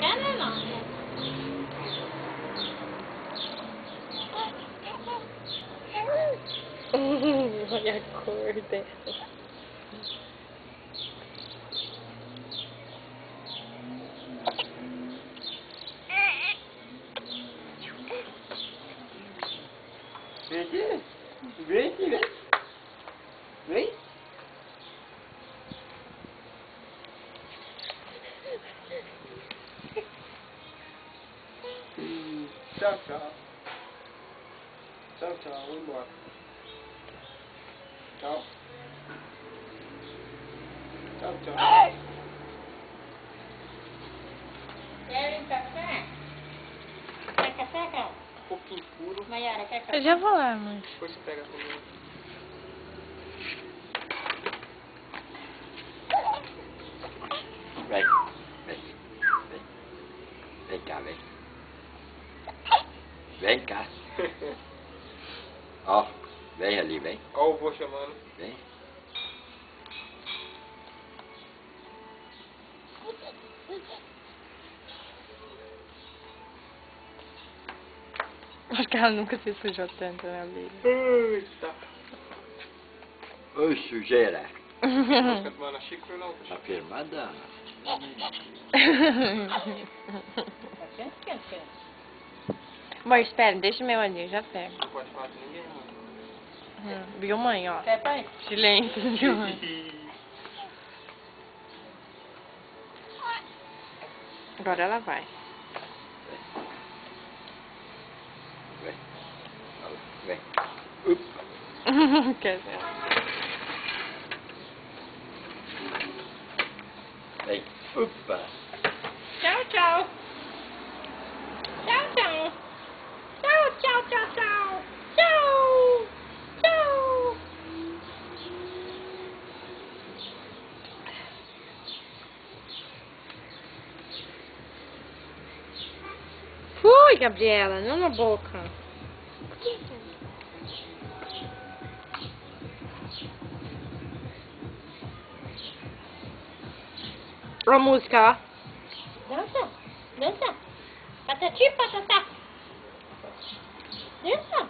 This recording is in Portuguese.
É, não. Olha a cor dela. Vem aqui. Vem aqui, vem. Vem. Tchau, tchau. Tchau, tchau. Vou embora. Tchau. Tchau, tchau. Querem café? Quer café, cara? Um pouquinho puro. Maiara, quer café? Eu já vou lá, mãe. Depois você pega comigo. Vem, vem, vem. Vem cá, vem. Vem cá. Ó, vem ali, vem. Ó o vô chamando. Vem. Acho que ela nunca se sujou tanto na vida. Eita. Ô, sujeira. Você quer tomar na xícara ou não? Afirmada. Mãe, espera, deixa o meu ali, eu já pego. Não pode falar com ninguém, mano. Viu, mãe, ó. Quer pai? Silêncio, viu, mãe? Agora ela vai. Vem. Vem. Upa. Quer ver? Vem. Upa. Tchau, tchau. Tchau, tchau. Tchau, tchau, tchau, tchau. Tchau. Tchau. Fui, Gabriela, não na boca. Ó a música, ó. Dança. Dança. Patati, patatá. Dança.